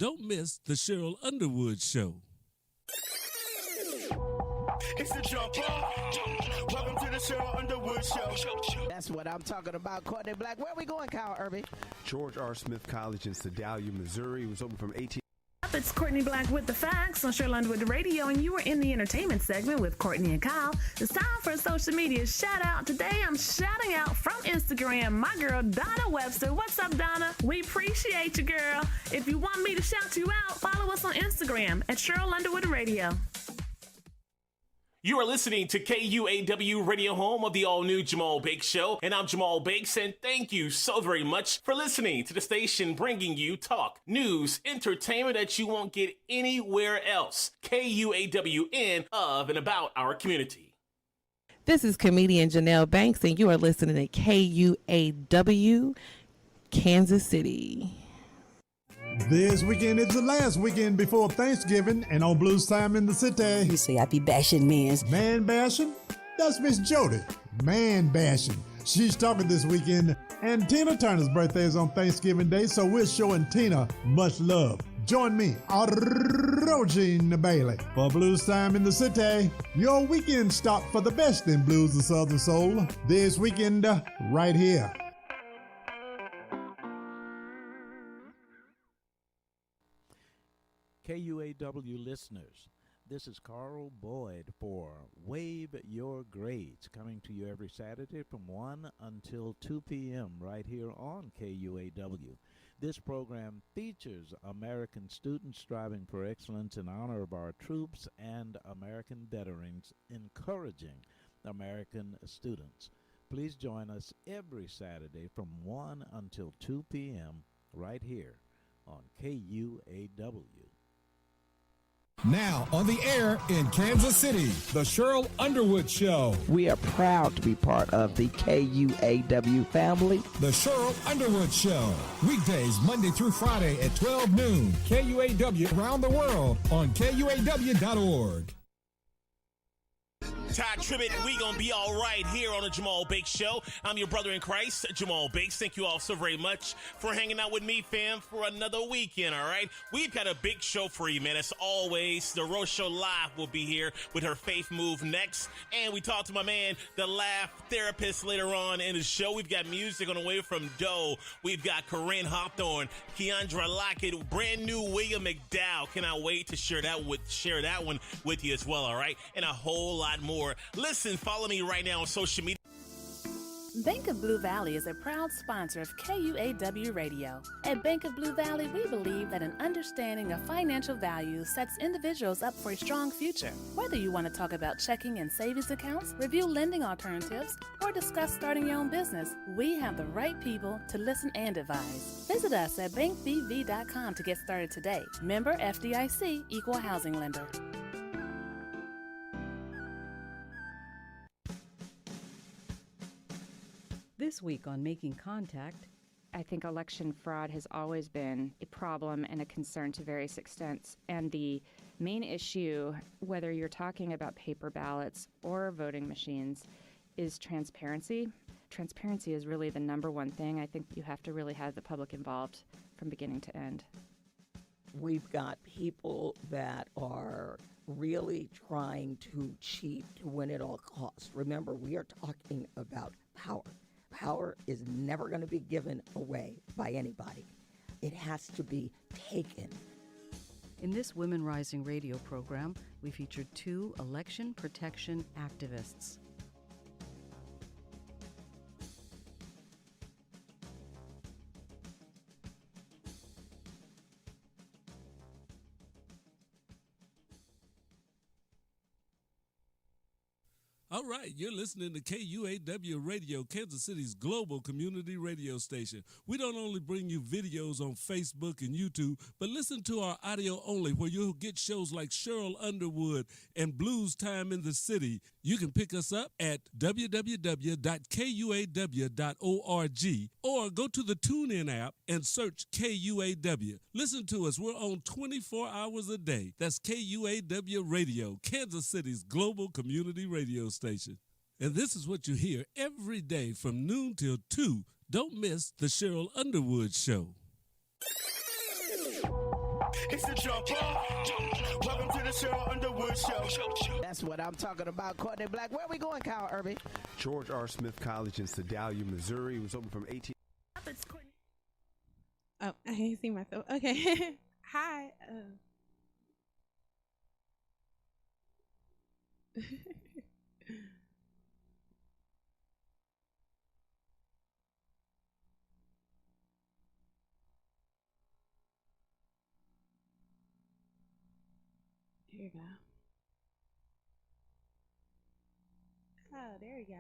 don't miss the Cheryl Underwood Show. It's the jumper. Welcome to the Cheryl Underwood Show. That's what I'm talking about, Courtney Black. Where are we going, Kyle Irby? George R. Smith College in Sedalia, Missouri. It was open from 18. It's Courtney Black with the facts on Cheryl Underwood Radio, and you are in the entertainment segment with Courtney and Kyle. It's time for a social media shout out. Today I'm shouting out from Instagram my girl Donna Webster. What's up, Donna? We appreciate you, girl. If you want me to shout you out, follow us on Instagram at Cheryl Underwood Radio. You are listening to KUAW Radio, home of the all-new Jamal Bakes Show, and I'm Jamal Bakes, and thank you so very much for listening to the station bringing you talk, news, entertainment that you won't get anywhere else. KUAW, in, of, and about our community. This is comedian Janelle Banks, and you are listening to KUAW, Kansas City. This weekend is the last weekend before Thanksgiving, and on Blues Time in the City. You say I be bashing men's. Man bashing? That's Miss Jody. Man bashing. She's talking this weekend, and Tina Turner's birthday is on Thanksgiving Day, so we're showing Tina much love. Join me, Roger Bailey, for Blues Time in the City. Your weekend stop for the best in blues and Southern soul. This weekend, right here. KUAW listeners, this is Carl Boyd for Wave Your Grades, coming to you every Saturday from 1 until 2 p.m. right here on KUAW. This program features American students striving for excellence in honor of our troops and American veterans, encouraging American students. Please join us every Saturday from 1 until 2 p.m. right here on KUAW. Now on the air in Kansas City, the Cheryl Underwood Show. We are proud to be part of the KUAW family. The Cheryl Underwood Show. Weekdays Monday through Friday at 12 noon. KUAW around the world on KUAW.org. Ty Tribbett, we gonna be all right here on the Jamal Bakes Show. I'm your brother in Christ, Jamal Bakes. Thank you all so very much for hanging out with me, fam, for another weekend, all right? We've got a big show for you, man. As always, the Rose Show Live will be here with her Faith Move next. And we talked to my man, the Laugh Therapist, later on in the show. We've got music on the way from Doe. We've got Corinne Hawthorne, Keandra Lockett, brand new William McDowell. Cannot wait to share that one with you as well, all right? And a whole lot more. Listen, follow me right now on social media. Bank of Blue Valley is a proud sponsor of KUAW Radio. At Bank of Blue Valley, we believe that an understanding of financial value sets individuals up for a strong future. Whether you want to talk about checking and savings accounts, review lending alternatives, or discuss starting your own business, we have the right people to listen and advise. Visit us at bankbv.com to get started today. Member FDIC, Equal Housing Lender. This week on Making Contact, I think election fraud has always been a problem and a concern to various extents. And the main issue, whether you're talking about paper ballots or voting machines, is transparency. Transparency is really the number one thing. I think you have to really have the public involved from beginning to end. We've got people that are really trying to cheat to win at all costs. Remember, we are talking about power. Power is never going to be given away by anybody. It has to be taken. In this Women Rising radio program, we featured 2 election protection activists. All right, you're listening to KUAW Radio, Kansas City's global community radio station. We don't only bring you videos on Facebook and YouTube, but listen to our audio only, where you'll get shows like Cheryl Underwood and Blues Time in the City. You can pick us up at www.kuaw.org or go to the TuneIn app and search KUAW. Listen to us. We're on 24 hours a day. That's KUAW Radio, Kansas City's global community radio station. And this is what you hear every day from noon till 2. Don't miss the Cheryl Underwood Show. It's the jumper. Welcome to the Cheryl Underwood Show. That's what I'm talking about. Courtney Black. Where are we going, Kyle Irving? George R. Smith College in Sedalia, Missouri. It was open from 18. Oh, I can't see myself. Okay. Hi. Here you go. Oh, there you go.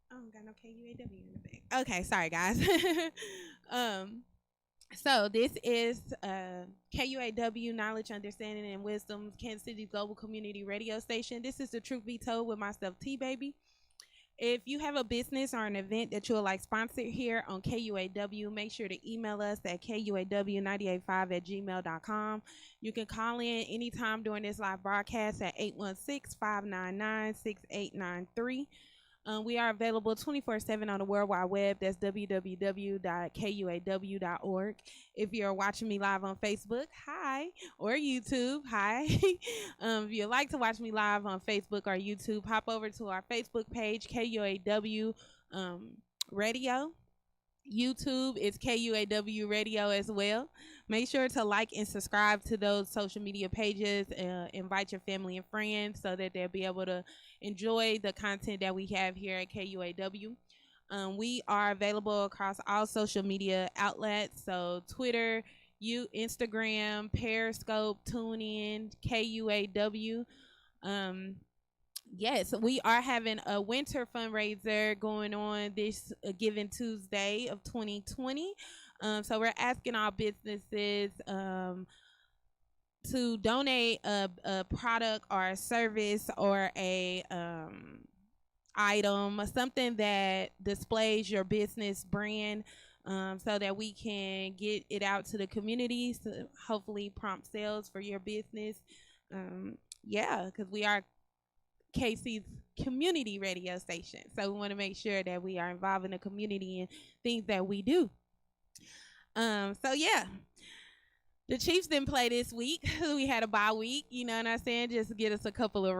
I don't got no KUAW in the back. Okay, sorry guys. So this is KUAW Knowledge, Understanding, and Wisdom, Kansas City's global community radio station. This is the Truth Be Told with myself, T-Baby. If you have a business or an event that you would like sponsored here on KUAW, make sure to email us at KUAW985@gmail.com. You can call in anytime during this live broadcast at 816-599-6893. We are available 24/7 on the World Wide Web. That's www.kuaw.org. If you're watching me live on Facebook, hi, or YouTube, hi. If you'd like to watch me live on Facebook or YouTube, hop over to our Facebook page, KUAW Radio. YouTube is KUAW Radio as well. Make sure to like and subscribe to those social media pages. Invite your family and friends so that they'll be able to enjoy the content that we have here at KUAW. We are available across all social media outlets, so Twitter, Instagram, Periscope, TuneIn, KUAW. Yes, we are having a winter fundraiser going on this given Tuesday of 2020. So we're asking our businesses to donate a product or a service or a item, something that displays your business brand, so that we can get it out to the community, to hopefully prompt sales for your business. Yeah, because we are KC's community radio station, so we want to make sure that we are involving the community in things that we do. So yeah, the Chiefs didn't play this week. We had a bye week, you know what I'm saying, just to get us a couple of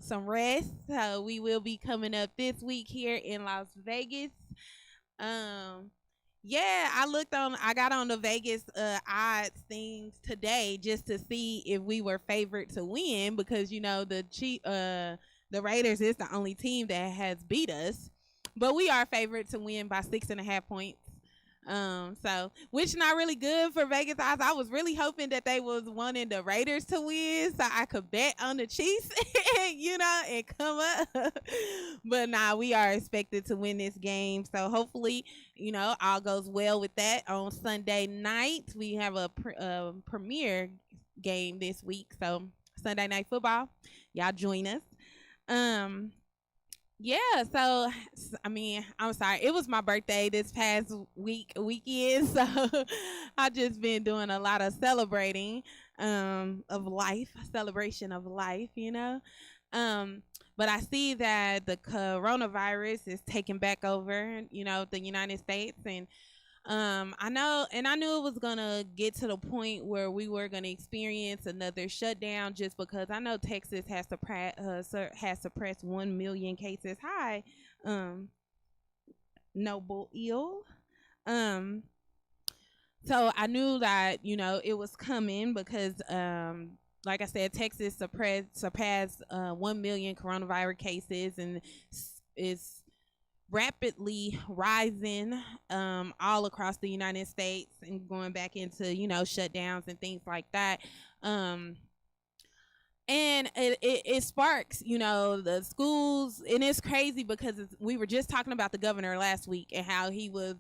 some rest. So we will be coming up this week here in Las Vegas. Yeah, I got on the Vegas odds things today just to see if we were favored to win, because you know the Raiders is the only team that has beat us, but we are favored to win by 6.5 points. So which not really good for Vegas odds. I was really hoping that they was wanting the Raiders to win so I could bet on the Chiefs, you know, and come up. But nah, we are expected to win this game. So hopefully, you know, all goes well with that. On Sunday night, we have a premiere game this week. So Sunday Night Football, y'all join us. Yeah, so I mean, I'm sorry, it was my birthday this past weekend, so I just been doing a lot of celebrating of life, celebration of life, you know. But I see that the coronavirus is taking back over, you know, the United States, and I knew it was gonna get to the point where we were gonna experience another shutdown, just because I know Texas has suppressed 1 million cases. Hi, Noble Eel. So I knew that, you know, it was coming because like I said, Texas surpassed 1 million coronavirus cases, and is rapidly rising all across the United States, and going back into, you know, shutdowns and things like that. And it sparks, you know, the schools, and it's crazy because we were just talking about the governor last week and how he was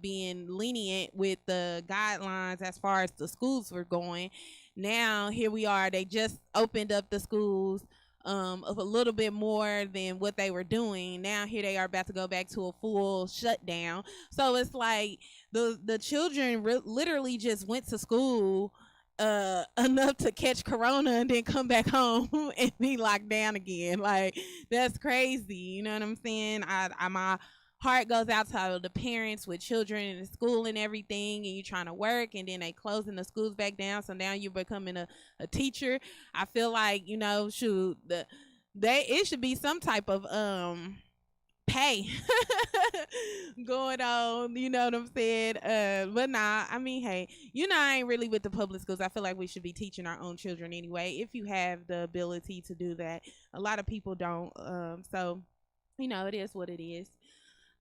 being lenient with the guidelines as far as the schools were going. Now here we are, they just opened up the schools of a little bit more than what they were doing. Now here they are about to go back to a full shutdown. So it's like the children literally just went to school enough to catch corona and then come back home and be locked down again. Like, that's crazy, you know what I'm saying? My heart goes out to all the parents with children in school and everything, and you're trying to work, and then they closing the schools back down, so now you're becoming a teacher. I feel like, you know, it should be some type of pay going on, you know what I'm saying? But nah, I mean, hey, you know, I ain't really with the public schools. I feel like we should be teaching our own children anyway, if you have the ability to do that. A lot of people don't. So, you know, it is what it is.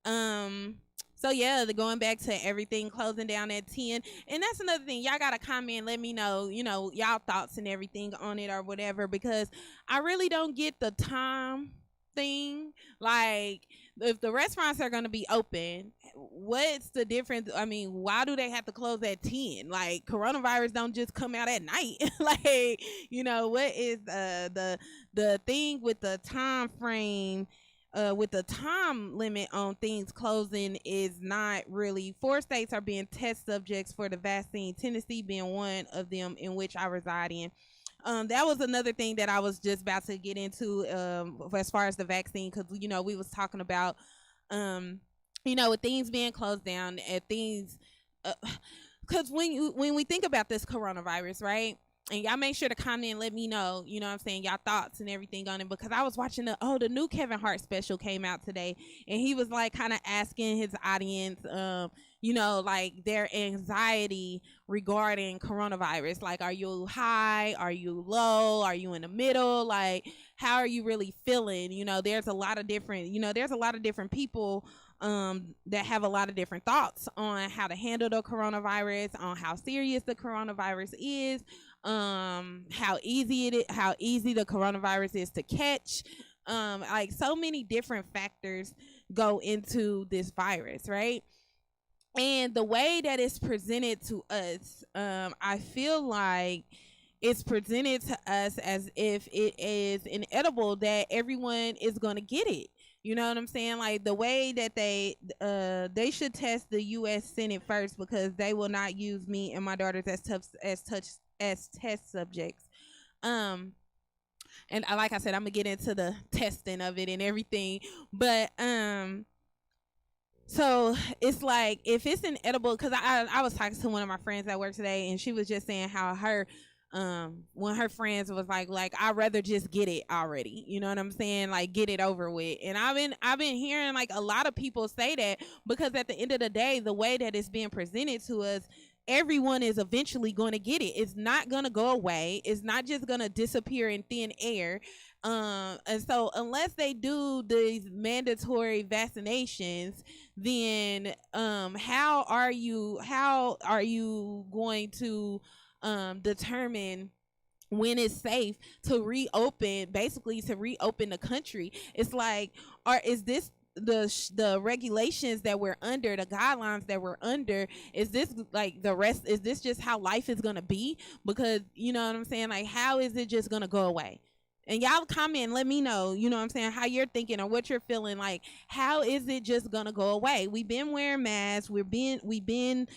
So yeah, going back to everything closing down at 10. And that's another thing. Y'all gotta comment, let me know, you know, y'all thoughts and everything on it or whatever, because I really don't get the time thing. Like, if the restaurants are going to be open, what's the difference? I mean, why do they have to close at 10? Like, coronavirus don't just come out at night. Like, you know, what is the thing with the time frame, with the time limit on things closing is not really. 4 states are being test subjects for the vaccine, Tennessee being one of them, in which I reside in. That was another thing that I was just about to get into, as far as the vaccine, because, you know, we was talking about, you know, with things being closed down and things, because when we think about this coronavirus, right? And y'all make sure to comment and let me know, you know what I'm saying, y'all thoughts and everything on it, because I was watching the new Kevin Hart special came out today, and he was like kind of asking his audience, you know, like their anxiety regarding coronavirus. Like, are you high? Are you low? Are you in the middle? Like, how are you really feeling? You know, there's a lot of different people that have a lot of different thoughts on how to handle the coronavirus, on how serious the coronavirus is, how easy the coronavirus is to catch. Like, so many different factors go into this virus, right? And the way that it's presented to us, I feel like it's presented to us as if it is inedible, that everyone is going to get it. You know what I'm saying? Like, the way that they should test the U.S. Senate first, because they will not use me and my daughters as test subjects. And like I said, I'm gonna get into the testing of it and everything, but so it's like, if it's inedible, because I was talking to one of my friends at work today, and she was just saying how her when her friends was like I'd rather just get it already, you know what I'm saying, like, get it over with. And I've been hearing like a lot of people say that, because at the end of the day, the way that it's being presented to us, everyone is eventually going to get it. It's not going to go away. It's not just going to disappear in thin air. And so unless they do these mandatory vaccinations, then how are you going to determine when it's safe to reopen the country? It's like, is this the regulations that we're under, the guidelines that we're under, is this like the rest? Is this just how life is gonna be? Because, you know what I'm saying, like, how is it just gonna go away? And y'all comment and let me know, you know what I'm saying, how you're thinking or what you're feeling. Like, how is it just gonna go away? We've been wearing masks, we've been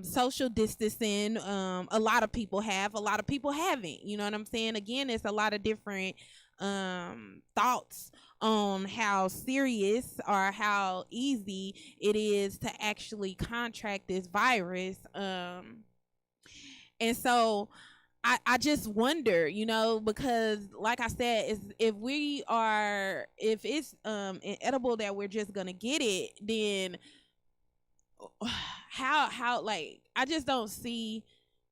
social distancing. A lot of people have, a lot of people haven't, you know what I'm saying. Again, it's a lot of different thoughts on how serious or how easy it is to actually contract this virus. And so I just wonder, you know, because like I said, if it's inedible that we're just gonna get it, then how like, I just don't see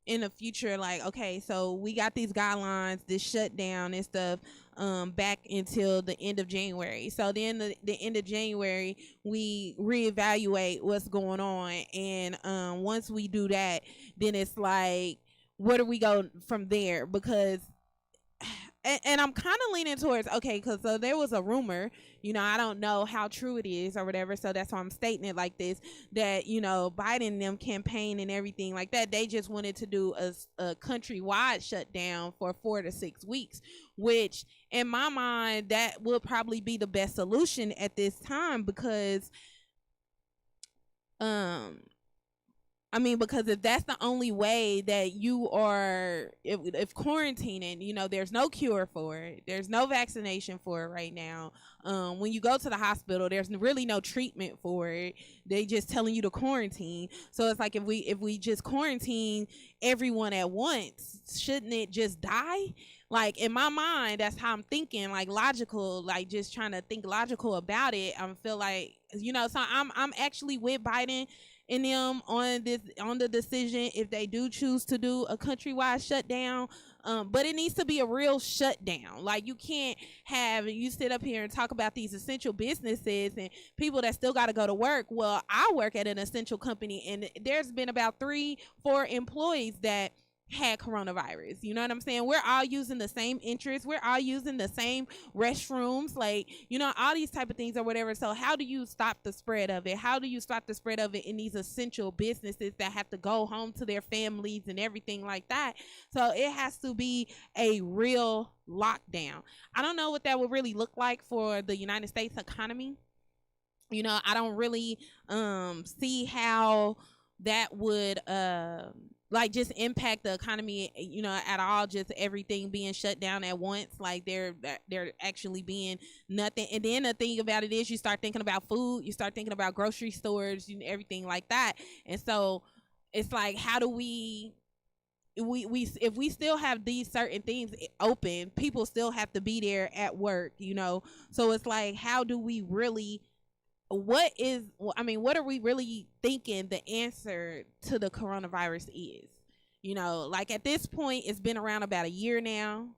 in the future, like, okay, so we got these guidelines, this shutdown and stuff, back until the end of January. So then the end of January, we reevaluate what's going on. And once we do that, then it's like, where do we go from there? Because and I'm kind of leaning towards, okay, because so there was a rumor, you know, I don't know how true it is or whatever, so that's why I'm stating it like this, that, you know, Biden and them campaign and everything like that, they just wanted to do a countrywide shutdown for 4 to 6 weeks, which in my mind, that will probably be the best solution at this time, because I mean, because if that's the only way that you are, if quarantining, you know, there's no cure for it, there's no vaccination for it right now. When you go to the hospital, there's really no treatment for it. They just telling you to quarantine. So it's like if we just quarantine everyone at once, shouldn't it just die? Like, in my mind, that's how I'm thinking, like logical, like just trying to think logical about it. I feel like, you know, so I'm actually with Biden and them on the decision if they do choose to do a countrywide shutdown. But it needs to be a real shutdown. Like, you can't have you sit up here and talk about these essential businesses and people that still got to go to work. Well, I work at an essential company, and there's been about 3-4 employees that had coronavirus. You know what I'm saying? We're all using the same interests. We're all using the same restrooms, like, you know, all these type of things or whatever. So how do you stop the spread of it? How do you stop the spread of it in these essential businesses that have to go home to their families and everything like that? So it has to be a real lockdown. I don't know what that would really look like for the United States economy. You know, I don't really see how that would like just impact the economy, you know, at all. Just everything being shut down at once, like they're actually being nothing. And then the thing about it is, you start thinking about food, you start thinking about grocery stores and everything like that. And so it's like, how do we if we still have these certain things open, people still have to be there at work, you know? So it's like, how do we really, what are we really thinking the answer to the coronavirus is? You know, like, at this point, it's been around about a year now.